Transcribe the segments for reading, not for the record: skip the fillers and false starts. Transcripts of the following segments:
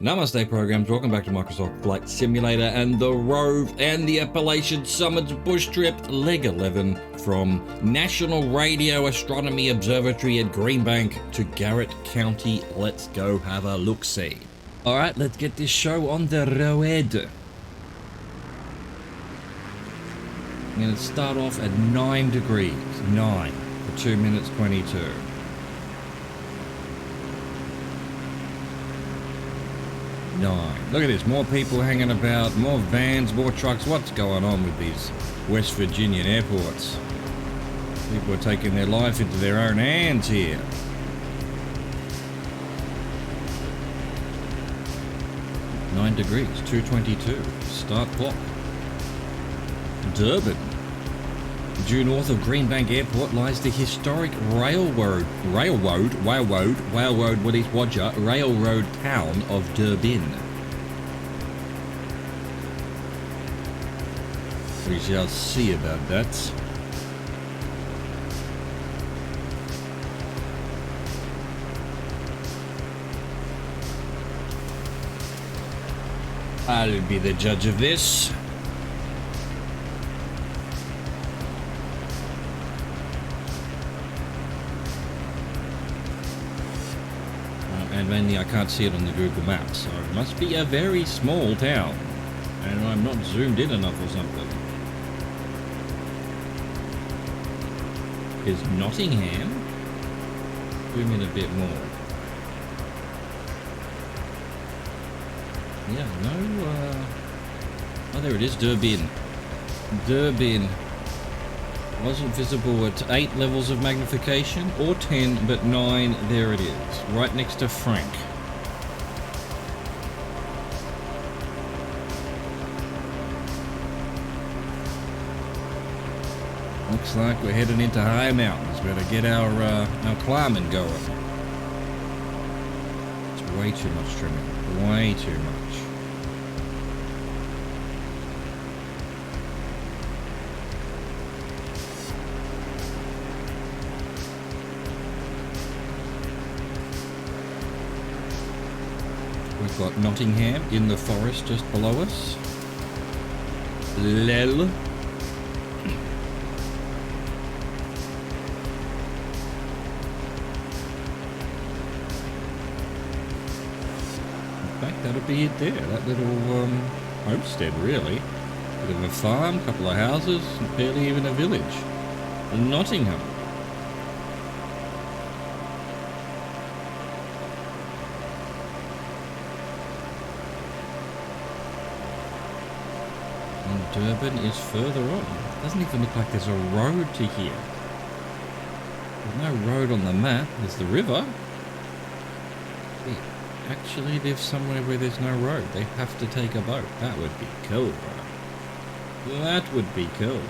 Namaste programs, welcome back to Microsoft Flight Simulator and the Rove and the Appalachian Summits Bush Trip, leg 11 from National Radio Astronomy Observatory at Greenbank to Garrett County. Let's go have a look-see. Alright, let's get this show on the road. I'm going to start off at 9 degrees, 9 for 2 minutes 22. 9. Look at this, more people hanging about, more vans, more trucks. What's going on with these West Virginian airports? People are taking their life into their own hands here. Nine degrees, 2:22. Start clock. Durban. Due north of Greenbank Airport lies the historic railroad town of Durban. We shall see about that. I'll be the judge of this. And mainly I can't see it on the Google Maps, so it must be a very small town. And I'm not zoomed in enough or something. Is Nottingham? Zoom in a bit more. Yeah, no, oh, there it is, Durban. Durban. Wasn't visible at 8 levels of magnification, or 10, but 9, there it is, right next to Frank. Looks like we're heading into high mountains. Better get our climbing going. It's way too much trimming, way too much. We've got Nottingham in the forest just below us. Lel. In fact, that'll be it there. That little homestead, really. Bit of a farm, couple of houses, and barely even a village. Nottingham. Durban is further on. It doesn't even look like there's a road to here. There's no road on the map. There's the river. They actually live somewhere where there's no road. They have to take a boat. That would be cool, bro. That would be cool.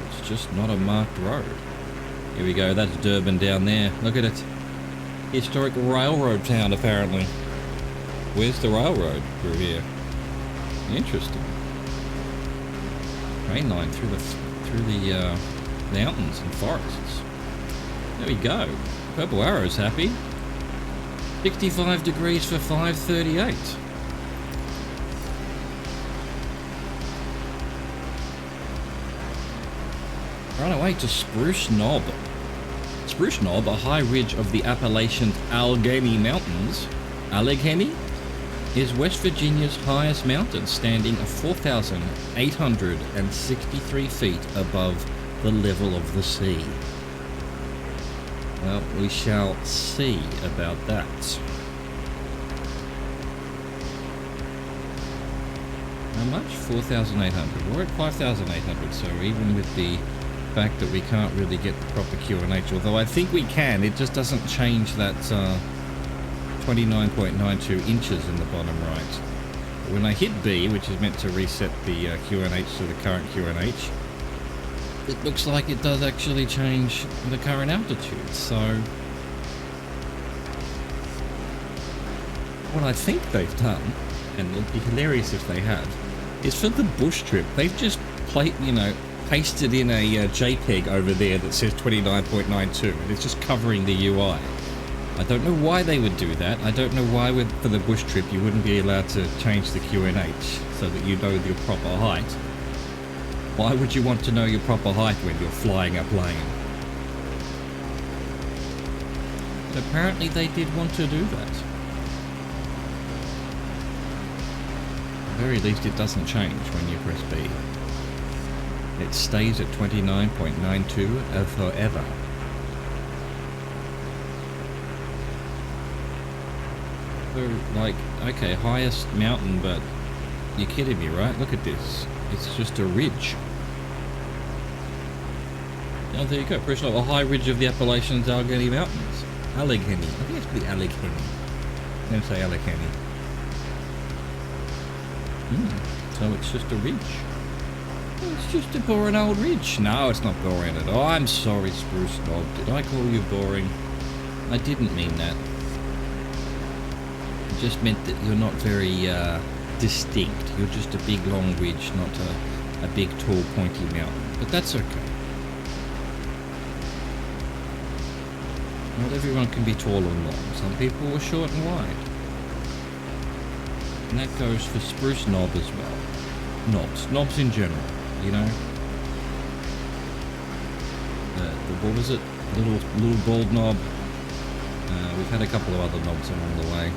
It's just not a marked road. Here we go. That's Durban down there. Look at it. Historic railroad town, apparently. Where's the railroad through here? Interesting. Train line through the mountains and forests. There we go. Purple Arrow's happy. 65 degrees for 5:38. Run away to Spruce Knob. Spruce Knob, a high ridge of the Appalachian Allegheny Mountains. Allegheny? Is West Virginia's highest mountain, standing at 4,863 feet above the level of the sea. Well, we shall see about that. How much? 4,800. We're at 5,800, so even with the fact that we can't really get the proper QNH, although I think we can, it just doesn't change that 29.92 inches in the bottom right. When I hit B, which is meant to reset the QNH to the current QNH, it looks like it does actually change the current altitude. So what I think they've done, and it'd be hilarious if they had, is for the bush trip, they've just pasted in a JPEG over there that says 29.92, and it's just covering the UI. I don't know why they would do that. I don't know why for the bush trip you wouldn't be allowed to change the QNH so that you know your proper height. Why would you want to know your proper height when you're flying a plane? But apparently they did want to do that. At the very least it doesn't change when you press B. It stays at 29.92 forever. So, like, okay, highest mountain, but you're kidding me, right? Look at this. It's just a ridge. Oh, there you go. Press a high ridge of the Appalachian Allegheny Mountains. Allegheny. I think it's the Allegheny. I'm going to say Allegheny. So it's just a ridge. It's just a boring old ridge. No, it's not boring at all. I'm sorry, Spruce Knob. Did I call you boring? I didn't mean that. It just meant that you're not very distinct. You're just a big long ridge, not a big tall pointy mountain. But that's okay. Not everyone can be tall and long. Some people are short and wide. And that goes for Spruce Knob as well. Knobs in general, you know. What was it? Little bald knob. We've had a couple of other knobs along the way.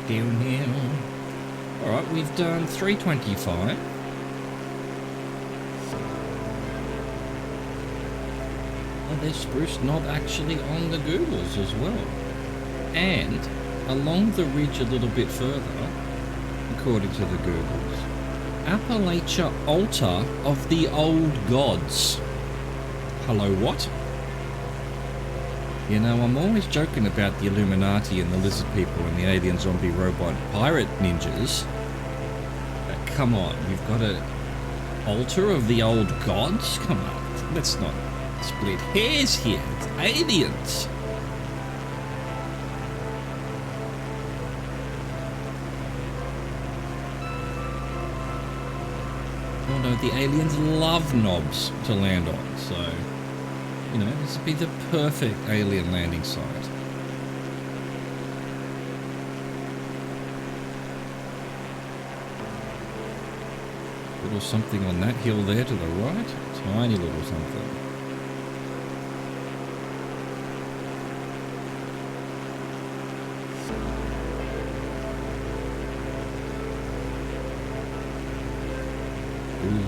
Downhill. Alright, we've done 325. Oh, there's Spruce Knob actually on the Googles as well. And along the ridge a little bit further, according to the Googles, Appalachia Altar of the Old Gods. Hello, what? You know, I'm always joking about the Illuminati and the lizard people and the alien zombie robot pirate ninjas. But come on, you've got an altar of the old gods? Come on, let's not split hairs here. It's aliens. Oh no, the aliens love knobs to land on, so... You know, this would be the perfect alien landing site. Little something on that hill there to the right. Tiny little something.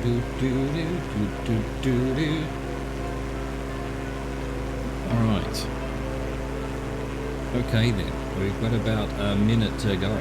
Do do do do do do do. Alright. Okay then, we've got about a minute to go.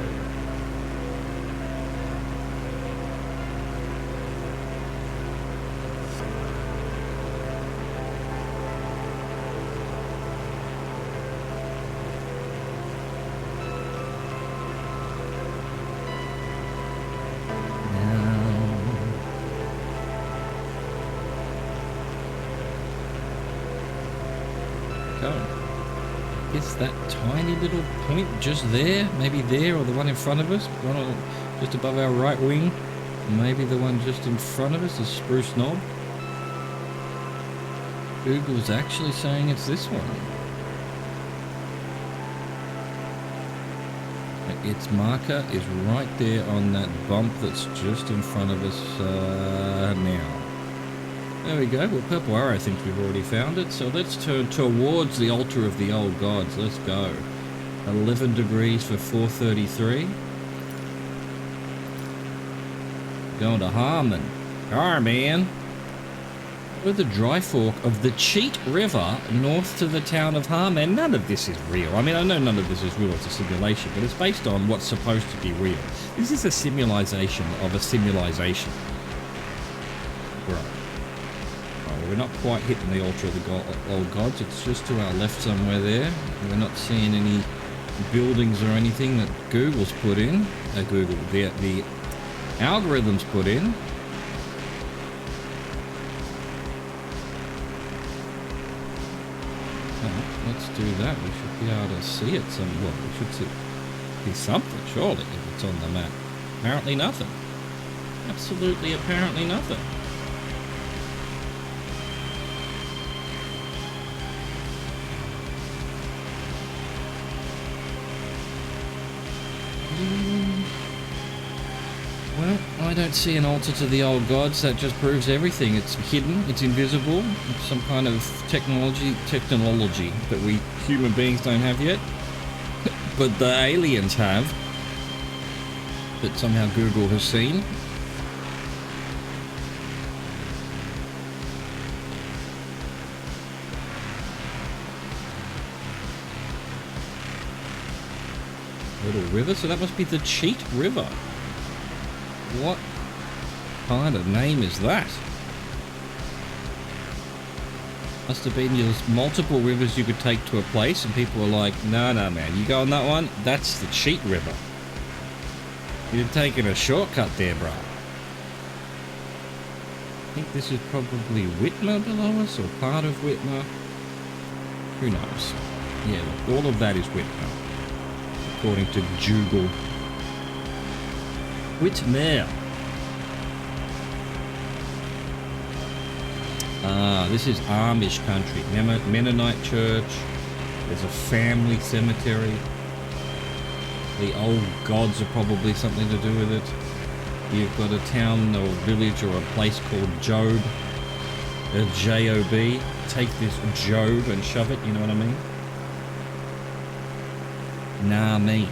Is that tiny little point just there? Maybe there, or the one in front of us? One just above our right wing? Maybe the one just in front of us is Spruce Knob? Google's actually saying it's this one. Its marker is right there on that bump that's just in front of us now. There we go. Well, Purple Arrow thinks we've already found it, so let's turn towards the altar of the old gods. Let's go. 11 degrees for 4:33. Going to Harmon. Car, man. We're the dry fork of the Cheat River north to the town of Harman. None of this is real. I mean, I know none of this is real. It's a simulation, but it's based on what's supposed to be real. This is a simulation of a simulation. Right. Oh, we're not quite hitting the altar of the old gods. It's just to our left somewhere there. We're not seeing any buildings or anything that Google's put in. The algorithms put in. Let's do that. We should be able to see it somewhere. We should see something, surely, if it's on the map. Apparently nothing. Absolutely, apparently nothing. Well, I don't see an altar to the old gods. That just proves everything. It's hidden, it's invisible, it's some kind of technology that we human beings don't have yet. But the aliens have. That somehow Google has seen. Little river? So that must be the Cheat River. What kind of name is that? Must have been there's multiple rivers you could take to a place, and people were like, no, man, you go on that one? That's the Cheat River. You're taking a shortcut there, bro. I think this is probably Whitmer below us, or part of Whitmer. Who knows? Yeah, look, all of that is Whitmer, according to Google. Whitmer. This is Amish country. Mennonite church. There's a family cemetery. The old gods are probably something to do with it. You've got a town or village or a place called Job. A J-O-B. Take this Job and shove it, you know what I mean? Nah, me.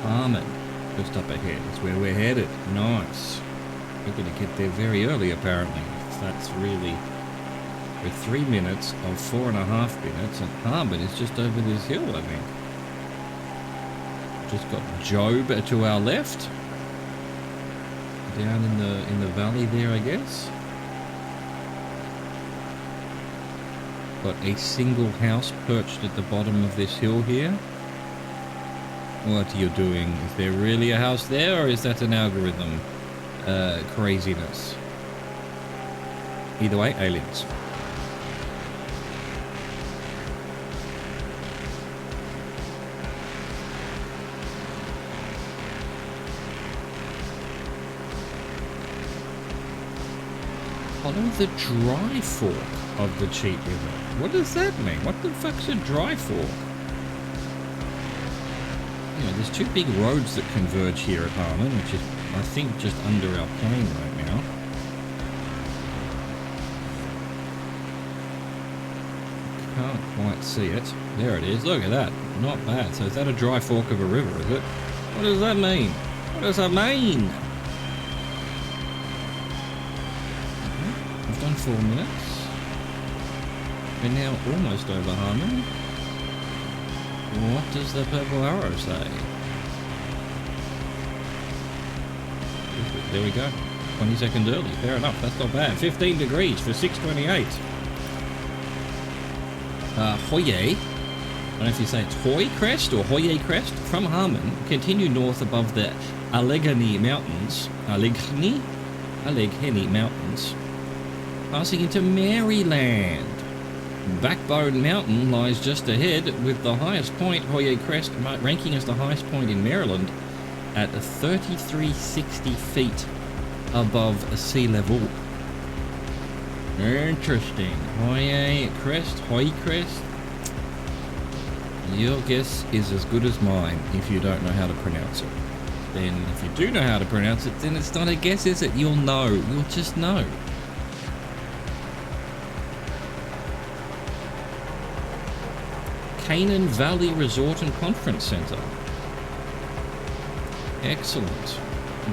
Harman, just up ahead. That's where we're headed. Nice. We're going to get there very early, apparently. That's really... We're 3 minutes of 4.5 minutes, and Harman is just over this hill, I think. Just got Job to our left. Down in the valley there, I guess. Got a single house perched at the bottom of this hill here. What are you doing? Is there really a house there, or is that an algorithm? Craziness. Either way, aliens. Follow the dry fork of the Cheat River. What does that mean? What the fuck's a dry fork? You know, there's two big roads that converge here at Harman, which is, I think, just under our plane right now. Can't quite see it. There it is. Look at that. Not bad. So is that a dry fork of a river, is it? What does that mean? What does that mean? We've done 4 minutes. We're now almost over Harman. What does the purple arrow say? There we go. 20 seconds early. Fair enough. That's not bad. 15 degrees for 6:28. Hoye. I don't know if you say it's Hoy Crest or Hoye Crest. From Harman, continue north above the Allegheny Mountains. Allegheny Mountains. Passing into Maryland. Backbone Mountain lies just ahead, with the highest point, Hoye Crest, ranking as the highest point in Maryland at 3,360 feet above sea level. Interesting. Hoye Crest. Your guess is as good as mine if you don't know how to pronounce it. Then if you do know how to pronounce it, then it's not a guess, is it? You'll know. You'll just know. Canaan Valley Resort and Conference Center. Excellent.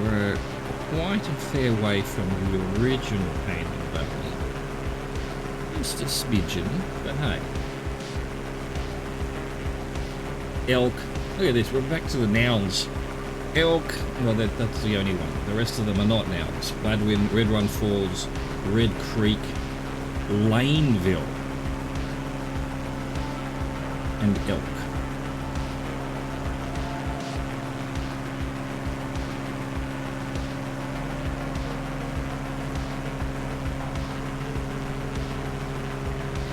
We're quite a fair way from the original Canaan Valley. Just a smidgen, but hey. Elk. Look at this, we're back to the nouns. Elk, well that's the only one. The rest of them are not nouns. Badwin, Red Run Falls, Red Creek, Laneville, and Elk.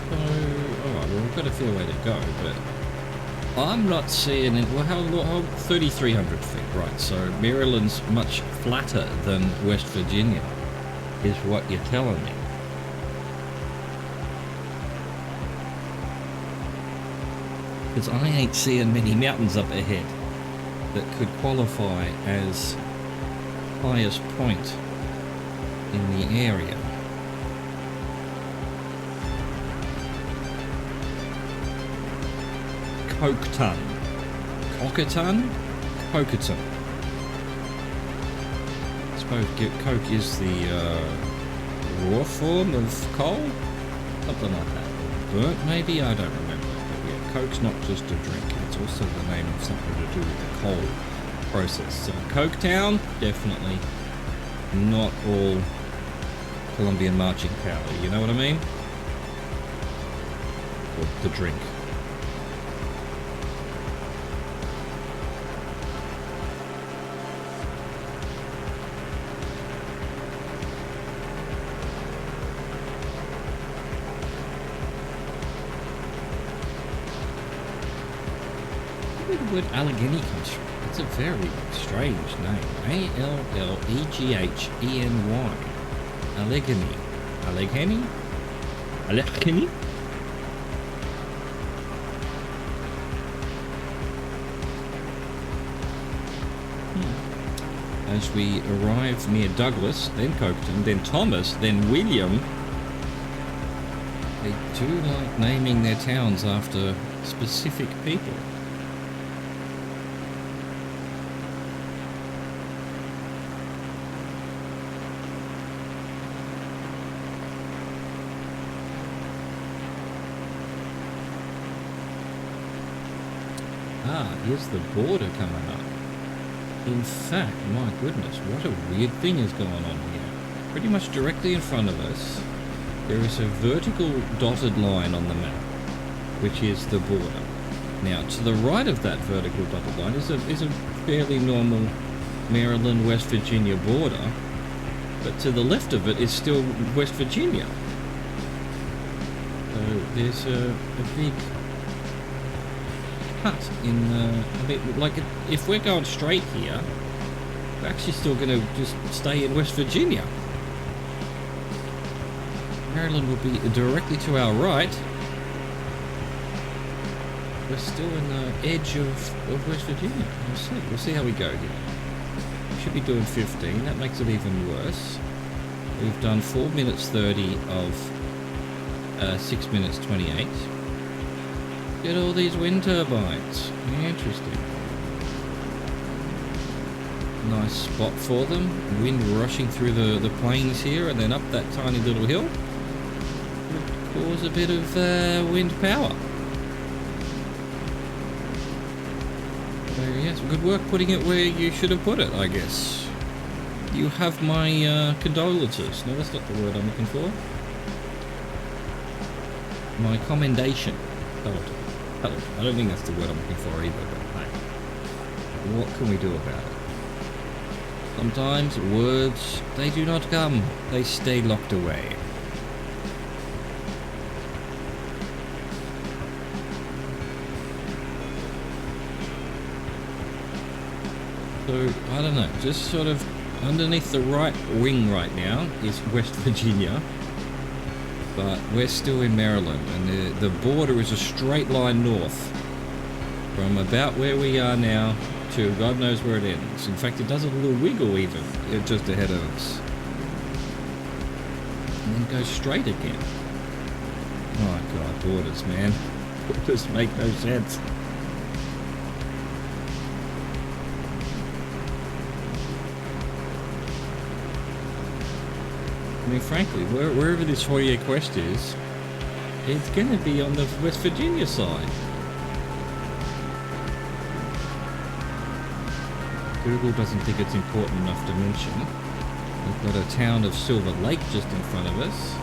So, alright, well we've got a fair way to go, but I'm not seeing it. Well, how 3,300 feet, right? So Maryland's much flatter than West Virginia, is what you're telling me. Because I ain't seeing many mountains up ahead that could qualify as highest point in the area. Coketon. Coketon? Coketon. I suppose coke is the raw form of coal? Something like that. Burnt maybe? I don't remember. But yeah, coke's not just a drink. It's also the name of something to do with the coal process. So Coketown, definitely not all Colombian marching powder. You know what I mean? Or the drink. Where the word Allegheny comes from. It's a very strange name. A-L-L-E-G-H-E-N-Y. Allegheny. Allegheny? Allegheny? As we arrive near Douglas, then Coketon, then Thomas, then William. They do like naming their towns after specific people. Here's the border coming up. In fact, my goodness, what a weird thing is going on here. Pretty much directly in front of us, there is a vertical dotted line on the map, which is the border. Now, to the right of that vertical dotted line is a fairly normal Maryland-West Virginia border, but to the left of it is still West Virginia. So there's a big cut in I mean, like if we're going straight here, we're actually still going to just stay in West Virginia. Maryland will be directly to our right. We're still in the edge of West Virginia. We'll see how we go here. We should be doing 15. That makes it even worse. We've done 4 minutes 30 of 6 minutes 28. Get all these wind turbines. Interesting. Nice spot for them. Wind rushing through the plains here and then up that tiny little hill. Would cause a bit of wind power. So yes, good work putting it where you should have put it, I guess. You have my condolences. No, that's not the word I'm looking for. My commendation. I don't think that's the word I'm looking for either, but hey, what can we do about it? Sometimes words, they do not come, they stay locked away. So, I don't know, just sort of underneath the right wing right now is West Virginia. But we're still in Maryland, and the border is a straight line north from about where we are now to God knows where it ends. In fact, it does a little wiggle even just ahead of us. And then goes straight again. Oh God, borders, man. Just make no sense. I mean, frankly, wherever this Hoyer Quest is, it's going to be on the West Virginia side. Google doesn't think it's important enough to mention. We've got a town of Silver Lake just in front of us.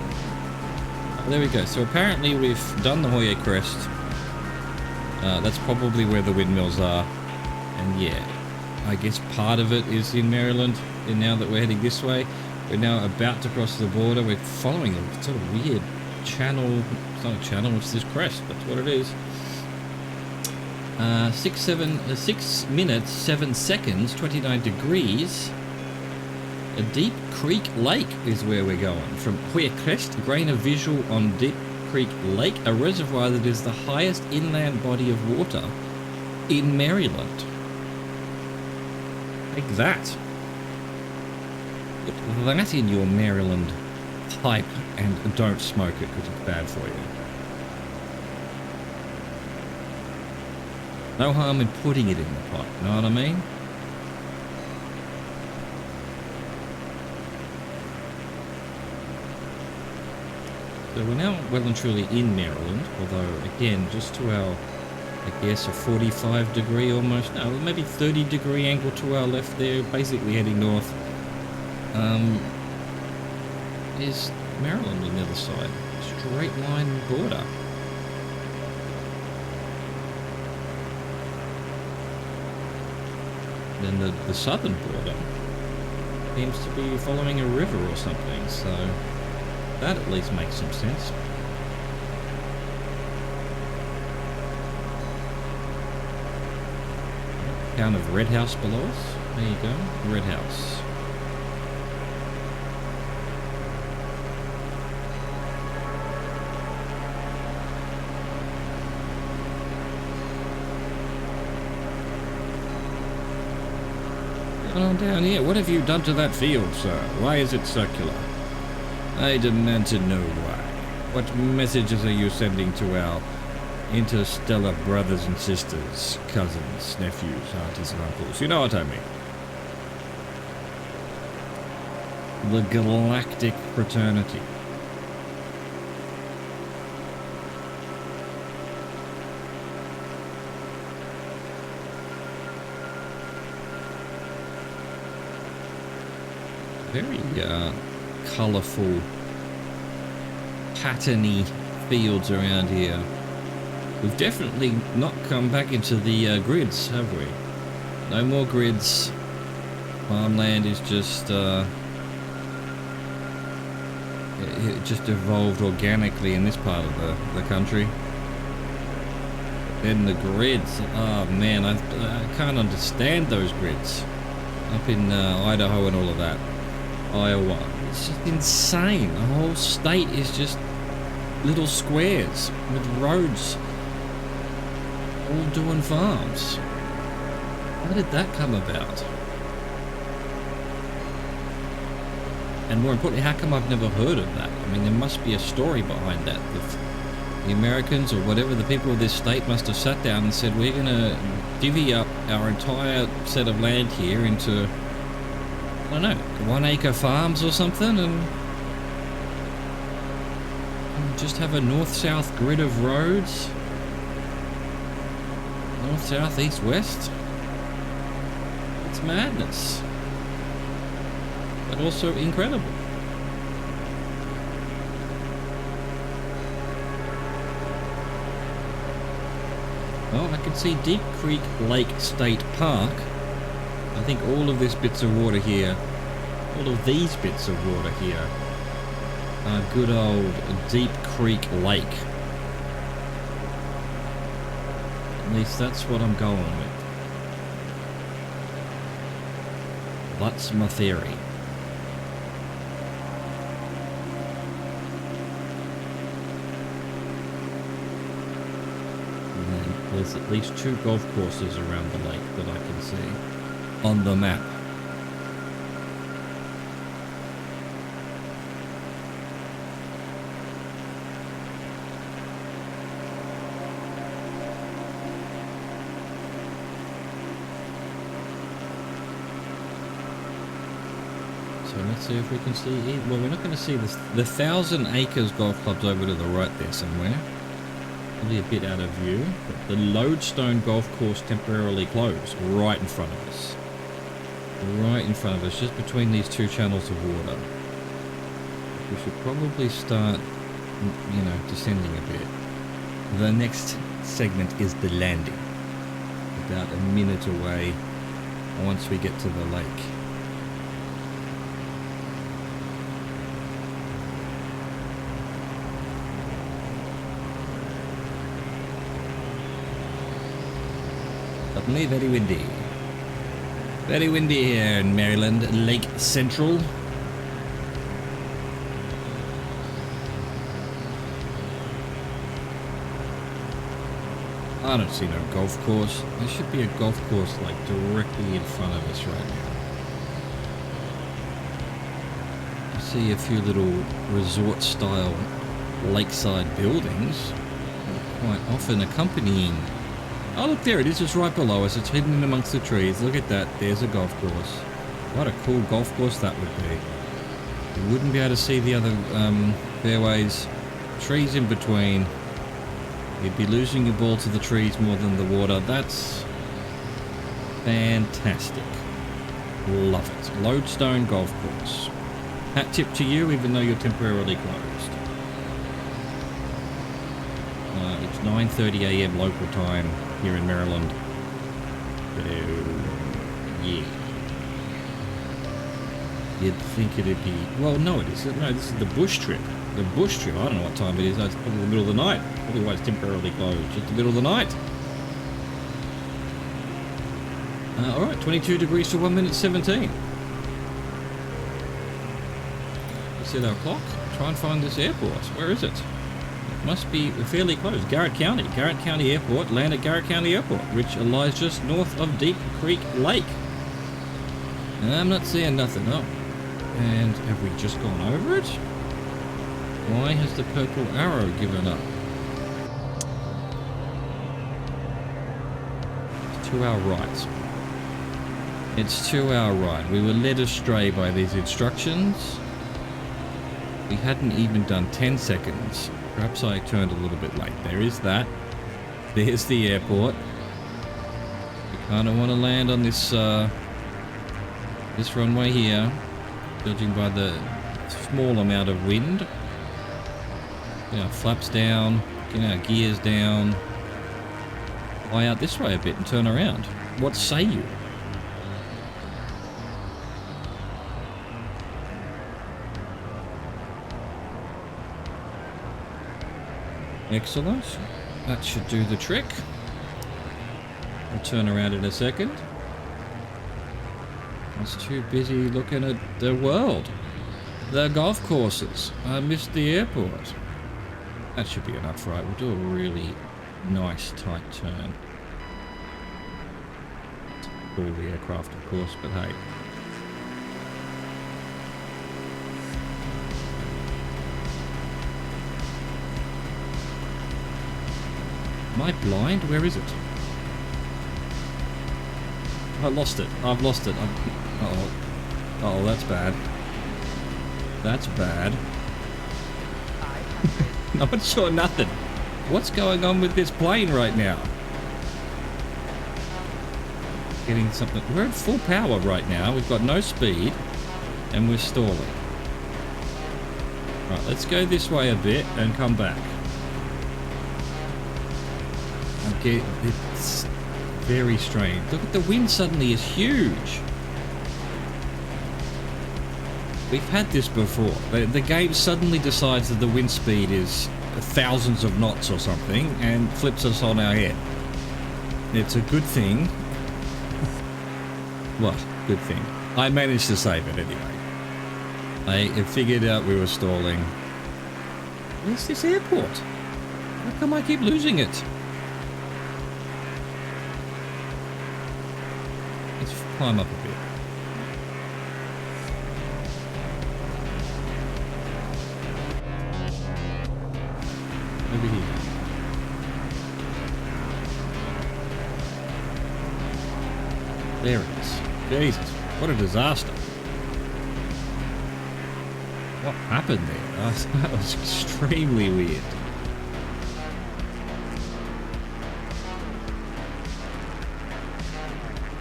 Oh, there we go. So apparently we've done the Hoyer Crest. That's probably where the windmills are. And yeah, I guess part of it is in Maryland. And now that we're heading this way, we're now about to cross the border. We're following a sort of weird channel. It's not a channel, it's this crest. That's what it is. 6 minutes, 7 seconds, 29 degrees. A Deep Creek Lake is where we're going. From Hoyer Crest, gain a visual on Deep Creek Lake, a reservoir that is the highest inland body of water in Maryland. Like that. Put that in your Maryland pipe and don't smoke it because it's bad for you. No harm in putting it in the pipe, know what I mean? So we're now well and truly in Maryland, although again, just to our, I guess, a 45 degree almost, no, maybe 30 degree angle to our left there, basically heading north, is Maryland on the other side. Straight line border. Then the southern border seems to be following a river or something, so that at least makes some sense. Town of Red House below us. There you go, Red House. On down here. What have you done to that field, sir? Why is it circular? I demand to know why. What messages are you sending to our interstellar brothers and sisters, cousins, nephews, aunties and uncles? You know what I mean. The galactic fraternity. Very colourful, patterny fields around here. We've definitely not come back into the grids, have we? No more grids. Farmland is just it just evolved organically in this part of the country. Then the grids, oh man, I can't understand those grids. Up in Idaho and all of that. Iowa. It's just insane. The whole state is just little squares with roads all doing farms. How did that come about? And more importantly, how come I've never heard of that? I mean, there must be a story behind that. The Americans or whatever, the people of this state must have sat down and said, we're going to divvy up our entire set of land here into, I don't know, 1 acre farms or something, and just have a north-south grid of roads. North, south, east, west. It's madness. But also incredible. Well, I can see Deep Creek Lake State Park. I think all of these bits of water here, all of these bits of water here, are good old Deep Creek Lake. At least that's what I'm going with. That's my theory. And there's at least 2 golf courses around the lake that I can see on the map. So let's see if we can see. Well, we're not going to see this. The 1,000 Acres golf club's over to the right there somewhere. Probably a bit out of view. But the Lodestone golf course temporarily closed right in front of us. Right in front of us, just between these two channels of water. We should probably start, you know, descending a bit. The next segment is the landing. About a minute away once we get to the lake. Suddenly very windy. Very windy here in Maryland, Lake Central. I don't see no golf course. There should be a golf course like directly in front of us right now. I see a few little resort style lakeside buildings quite often accompanying. Oh look, there it is, it's right below us, it's hidden in amongst the trees. Look at that, there's a golf course. What a cool golf course that would be. You wouldn't be able to see the other fairways, trees in between. You'd be losing your ball to the trees more than the water. That's fantastic. Love it. Lodestone Golf Course. Hat tip to you, even though you're temporarily closed. It's 9:30 a.m. local time here in Maryland. So, yeah. You'd think it'd be... Well, no, it isn't. No, this is the bush trip. The bush trip. I don't know what time it is. It's probably the middle of the night. Probably why it's temporarily closed. Just the middle of the night. Alright, 22 degrees for 1 minute 17. Let's set our clock. Try and find this airport. Where is it? It must be fairly close. Garrett County. Garrett County Airport. Land at Garrett County Airport, which lies just north of Deep Creek Lake. I'm not seeing nothing. Oh. And have we just gone over it? Why has the purple arrow given up? It's to our right. It's to our right. We were led astray by these instructions. We hadn't even done 10 seconds. Perhaps I turned a little bit late. There is that. There's the airport. We kind of want to land on this this runway here, judging by the small amount of wind. Get our flaps down, get our gears down, fly out this way a bit and turn around. What say you? Excellent. That should do the trick. We'll turn around in a second. I was too busy looking at the world. The golf courses. I missed the airport. That should be enough, right? We'll do a really nice tight turn. Pull the aircraft, of course, but hey. Am I blind? Where is it? I lost it. I've lost it. Uh-oh. Uh-oh, that's bad. That's bad. No one saw nothing. What's going on with this plane right now? Getting something. We're at full power right now. We've got no speed. And we're stalling. Right, let's go this way a bit and come back. Okay, it's very strange. Look at the wind suddenly is huge. We've had this before. The game suddenly decides that the wind speed is thousands of knots or something and flips us on our head. It's a good thing. Well, good thing. I managed to save it anyway. I figured out we were stalling. Where's this airport? How come I keep losing it? Let's climb up a bit. Over here. There it is. Jesus, what a disaster. What happened there? That was extremely weird.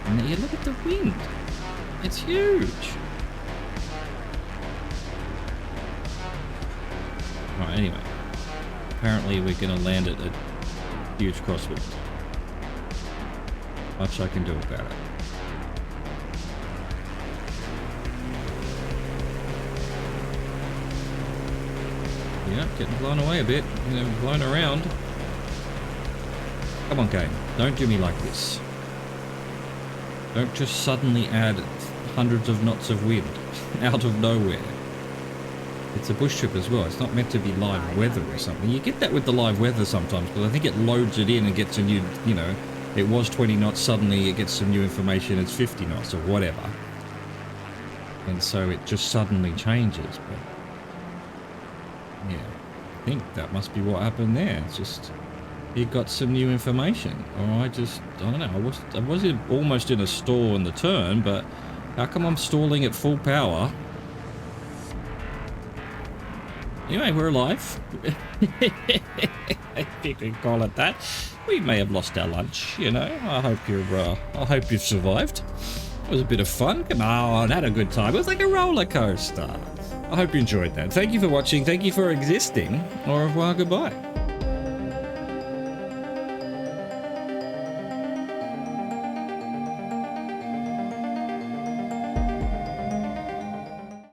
And now you look at the wind. It's huge. Right, anyway. Apparently we're going to land at a huge crosswind. Much I can do about it. Yeah, getting blown away a bit. Blown around. Come on, game. Don't do me like this. Don't just suddenly add hundreds of knots of wind out of nowhere. It's a bush trip as well. It's not meant to be live weather or something. You get that with the live weather sometimes, but I think it loads it in and gets a new, it was 20 knots, suddenly it gets some new information, it's 50 knots or whatever. And so it just suddenly changes. But yeah, I think that must be what happened there. It's just, he got some new information. Or I don't know, I was almost in a stall in the turn, but how come I'm stalling at full power? Anyway, we're alive. If you can call it that. We may have lost our lunch, I hope you've survived. It was a bit of fun. Come on, had a good time. It was like a roller coaster. I hope you enjoyed that. Thank you for watching. Thank you for existing. Au revoir, goodbye.